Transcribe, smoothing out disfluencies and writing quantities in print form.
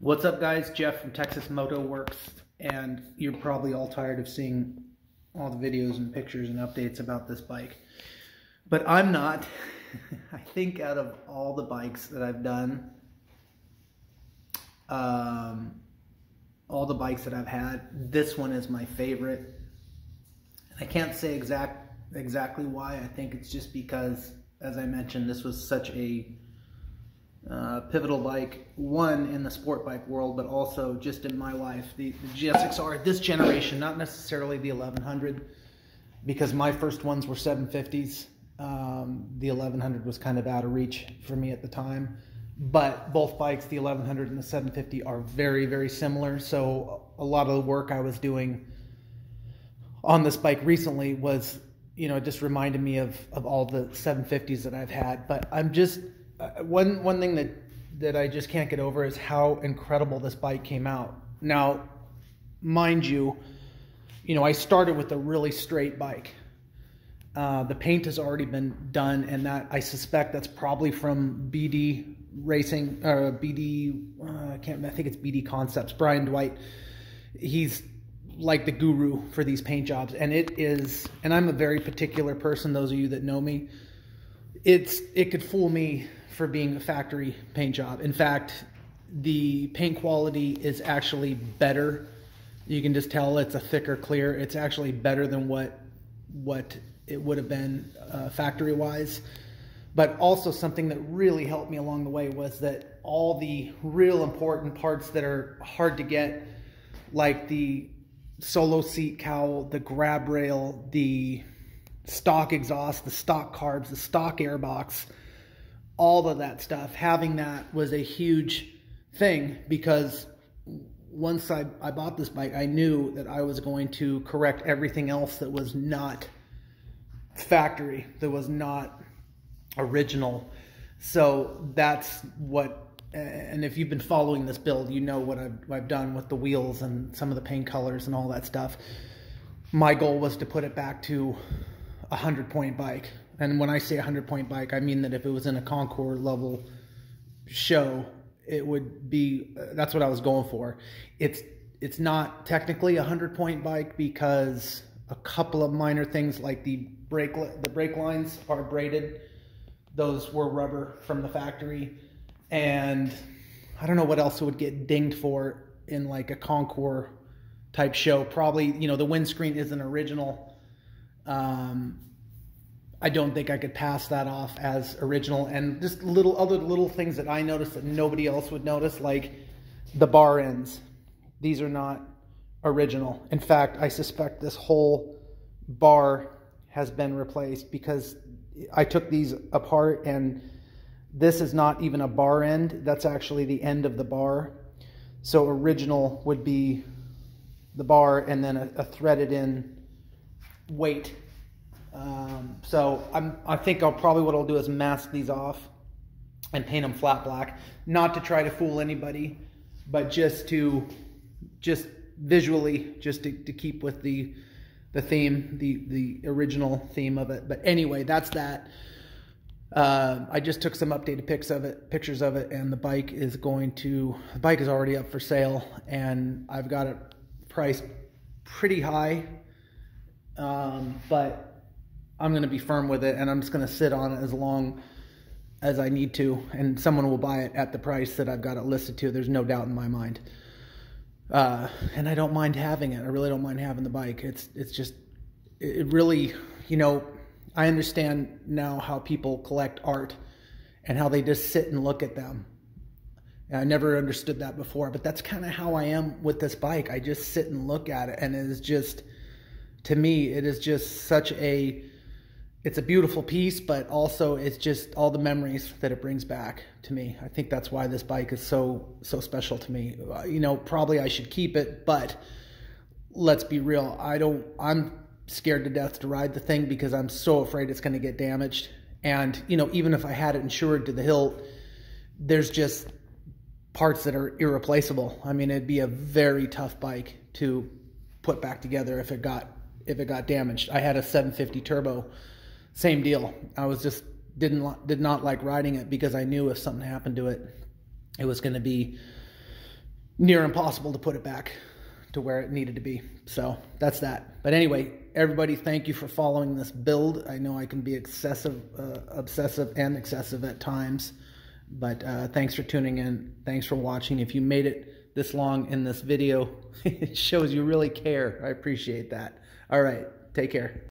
What's up, guys? Jeff from Texas Moto Works, and you're probably all tired of seeing all the videos and pictures and updates about this bike, but I'm not. I think out of all the bikes that I've done, all the bikes that I've had, this one is my favorite. I can't say exactly why. I think it's just because, as I mentioned, this was such a pivotal bike, one in the sport bike world, but also just in my life. The GSXR, this generation, not necessarily the 1100, because my first ones were 750s. The 1100 was kind of out of reach for me at the time, but both bikes, the 1100 and the 750, are very, very similar. So a lot of the work I was doing on this bike recently was, it just reminded me of all the 750s that I've had. But I'm just one thing that I just can't get over is how incredible this bike came out. Now, mind you, I started with a really straight bike. The paint has already been done, and that I suspect that's probably from BD Racing, or BD, I think it's BD Concepts. Brian Dwight, he's like the guru for these paint jobs, and it is, and I'm a very particular person, those of you that know me, it could fool me for being a factory paint job. In fact, the paint quality is actually better. You can just tell it's a thicker clear. It's actually better than what it would have been factory wise. But also something that really helped me along the way was that all the real important parts that are hard to get, like the solo seat cowl, the grab rail, the stock exhaust, the stock carbs, the stock airbox, all of that stuff, having that was a huge thing, because once I bought this bike, I knew that I was going to correct everything else that was not factory, that was not original. So that's what, and if you've been following this build, you know what I've done with the wheels and some of the paint colors and all that stuff. My goal was to put it back to a 100-point bike. And when I say 100-point bike, I mean that if it was in a Concours level show, it would be, that's what I was going for. It's not technically a 100-point bike, because a couple of minor things, like the brake lines are braided. Those were rubber from the factory. And I don't know what else it would get dinged for in like a Concours type show. Probably, the windscreen isn't original. I don't think I could pass that off as original. And just other little things that I noticed that nobody else would notice, like the bar ends. These are not original. In fact, I suspect this whole bar has been replaced, because I took these apart and this is not even a bar end. That's actually the end of the bar. So original would be the bar and then a threaded in weight. So I think what I'll do is mask these off and paint them flat black, not to try to fool anybody, but just visually, just to keep with the theme, the original theme of it. But anyway, that's that. I just took some updated pictures of it, and the bike is already up for sale, and I've got it priced pretty high, but I'm going to be firm with it, and I'm just going to sit on it as long as I need to, and someone will buy it at the price that I've got it listed to. There's no doubt in my mind. And I don't mind having it. I really don't mind having the bike. It really, I understand now how people collect art and how they just sit and look at them. And I never understood that before, but that's kind of how I am with this bike. I just sit and look at it, and it is just, to me, it is just it's a beautiful piece, but also it's just all the memories that it brings back to me. I think that's why this bike is so special to me. Probably I should keep it, but let's be real. I'm scared to death to ride the thing, because I'm so afraid it's going to get damaged. And, even if I had it insured to the hilt, there's just parts that are irreplaceable. I mean, it'd be a very tough bike to put back together if it got damaged. I had a 750 turbo. Same deal. I was just did not like riding it, because I knew if something happened to it, it was going to be near impossible to put it back to where it needed to be. So that's that. But anyway, everybody, thank you for following this build. I know I can be obsessive and excessive at times, but thanks for tuning in. Thanks for watching. If you made it this long in this video, it shows you really care. I appreciate that. All right, take care.